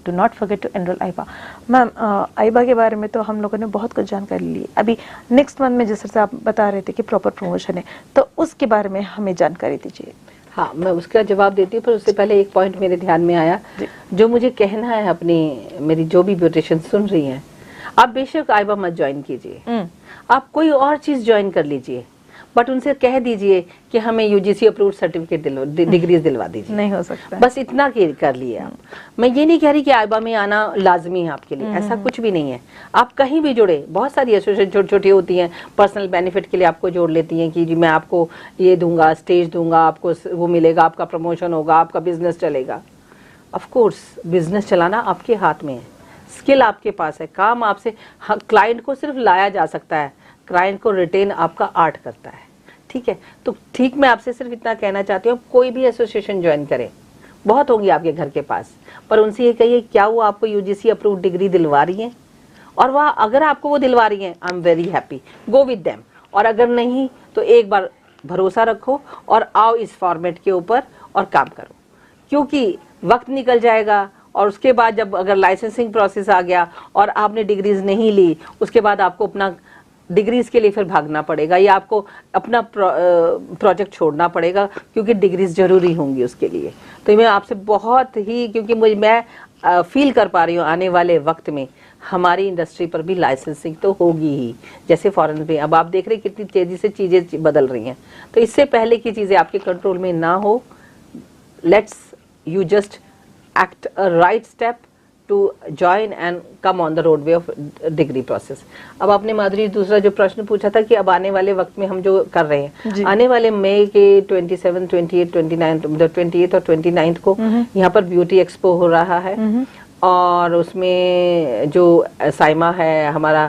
Do not forget to enrol आइबा। Ma'am, आइबा के बारे में तो हम लोगों ने बहुत कुछ जानकारी ली। अभी नेक्स्ट मंथ में जिस तरह से आप बता रहे थे कि प्रॉपर प्रमोशन है, तो उसके बारे में हमें जानकारी दीजिए। हाँ, मैं उसका जवाब देती हूँ, पर उससे पहले एक पॉइंट मेरे ध्यान में आया जो मुझे कहना है अपनी, मेरी जो भी ब्यूटिशियन सुन रही हैं, आप बेशक आइबा मत ज्वाइन कीजिए, आप कोई और चीज ज्वाइन कर लीजिए, बट उनसे कह दीजिए कि हमें यूजीसी अप्रूव्ड सर्टिफिकेट डिग्रीज दिलवा दीजिए। नहीं हो सकता, बस इतना कर लिए आप। मैं ये नहीं कह रही कि आइबा में आना लाजमी है आपके लिए, ऐसा कुछ भी नहीं है। आप कहीं भी जुड़े, बहुत सारी एसोसिएशन छोटी छोटी होती हैं, पर्सनल बेनिफिट के लिए आपको जोड़ लेती हैं कि जी मैं आपको ये दूंगा, स्टेज दूंगा, आपको वो मिलेगा, आपका प्रमोशन होगा, आपका बिजनेस चलेगा। ऑफ कोर्स बिजनेस चलाना आपके हाथ में है, स्किल आपके पास है, काम आपसे, क्लाइंट को सिर्फ लाया जा सकता है, क्लाइंट को रिटेन आपका आर्ट करता है। ठीक है, तो ठीक, मैं आपसे सिर्फ इतना कहना चाहती हूँ, कोई भी एसोसिएशन ज्वाइन करें, बहुत होंगी आपके घर के पास, पर उनसे ये कहिए क्या वो आपको यूजीसी अप्रूव्ड डिग्री दिलवा रही हैं, और वह अगर आपको वो दिलवा रही हैं, I am very happy, go with them. और अगर नहीं तो एक बार भरोसा रखो और आओ इस फॉर्मेट के ऊपर और काम करो, क्योंकि वक्त निकल जाएगा और उसके बाद जब अगर लाइसेंसिंग प्रोसेस आ गया और आपने डिग्रीज नहीं ली, उसके बाद आपको अपना डिग्रीज के लिए फिर भागना पड़ेगा या आपको अपना प्रोजेक्ट छोड़ना पड़ेगा, क्योंकि डिग्रीज जरूरी होंगी उसके लिए। तो मैं आपसे बहुत ही, क्योंकि मैं फील कर पा रही हूँ आने वाले वक्त में हमारी इंडस्ट्री पर भी लाइसेंसिंग तो होगी ही, जैसे फॉरेन में अब आप देख रहे हैं कितनी तेजी से चीजें बदल रही हैं। तो इससे पहले की चीजें आपके कंट्रोल में ना हो, let's you just act a right step to join and come on the roadway of degree process। अब आपने माधुरी दूसरा जो प्रश्न पूछा था कि अब आने वाले वक्त में हम जो कर रहे हैं, आने वाले मई के 27, 28, 29, 28 और 29 को यहाँ पर ब्यूटी एक्सपो हो रहा है, और उसमें जो साइमा है हमारा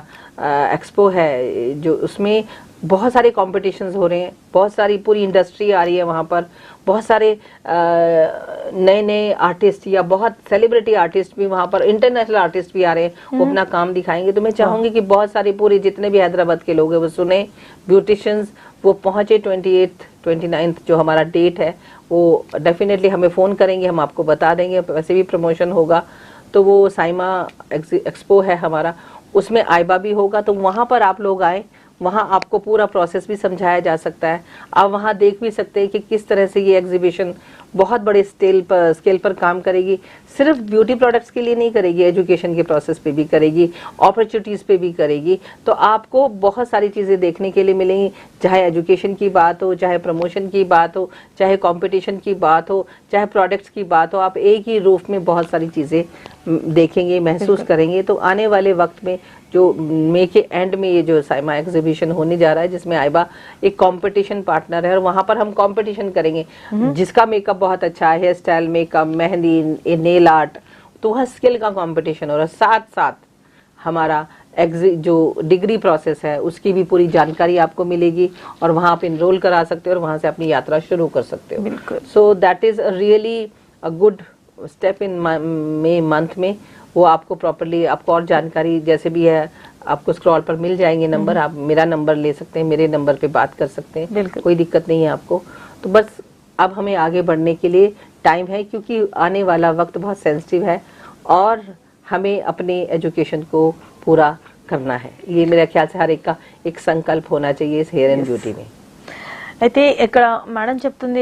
एक्सपो है, जो उसमें बहुत सारे कॉम्पिटिशन्स हो रहे हैं, बहुत सारी पूरी इंडस्ट्री आ रही है वहाँ पर, बहुत सारे नए नए आर्टिस्ट या बहुत सेलिब्रिटी आर्टिस्ट भी वहाँ पर, इंटरनेशनल आर्टिस्ट भी आ रहे हैं, वो अपना काम दिखाएंगे। तो मैं चाहूँगी कि बहुत सारे पूरे जितने भी हैदराबाद के लोग हैं वो सुने, ब्यूटिशियंस वो पहुँचे 28, 29 जो हमारा डेट है, वो डेफिनेटली हमें फ़ोन करेंगे, हम आपको बता देंगे, वैसे भी प्रमोशन होगा। तो वो साइमा एक्सपो है हमारा, उसमें आइबा भी होगा, तो वहाँ पर आप लोग आए, वहाँ आपको पूरा प्रोसेस भी समझाया जा सकता है, आप वहाँ देख भी सकते हैं कि किस तरह से ये एग्जीबिशन बहुत बड़े स्केल पर काम करेगी। सिर्फ ब्यूटी प्रोडक्ट्स के लिए नहीं करेगी, एजुकेशन के प्रोसेस पे भी करेगी, अपॉर्चुनिटीज़ पे भी करेगी। तो आपको बहुत सारी चीज़ें देखने के लिए मिलेंगी, चाहे एजुकेशन की बात हो, चाहे प्रमोशन की बात हो, चाहे कंपटीशन की बात हो, चाहे प्रोडक्ट्स की बात हो, आप एक ही रूफ में बहुत सारी चीज़ें देखेंगे, महसूस करेंगे। तो आने वाले वक्त में जो मई के एंड में ये जो साइमा एग्जीबिशन होने जा रहा है, जिसमें आइबा एक कंपटीशन पार्टनर है, और वहाँ पर हम कंपटीशन करेंगे, जिसका मेकअप बहुत अच्छा है, hair style, makeup, mehndi, nail art, तो वह स्किल का कंपटीशन हो रहा है। साथ साथ हमारा जो डिग्री प्रोसेस है उसकी भी पूरी जानकारी आपको मिलेगी, और वहाँ आप इनरोल करा सकते हो और वहाँ से अपनी यात्रा शुरू कर सकते हो। बिल्कुल। So that is really a good step in May month में। वो आपको प्रॉपरली, आपको और जानकारी जैसे भी है आपको स्क्रॉल पर मिल जाएंगे नंबर, आप मेरा नंबर ले सकते हैं, मेरे नंबर पे बात कर सकते हैं, कोई दिक्कत नहीं है आपको। तो बस अब हमें आगे बढ़ने के लिए टाइम है, क्योंकि आने वाला वक्त बहुत सेंसिटिव है और हमें अपने एजुकेशन को पूरा करना है। ये मेरे ख्याल से हर एक का एक संकल्प होना चाहिए इस हेयर एंड ब्यूटी में। అయితే ఇక్కడ మేడం చెప్తుంది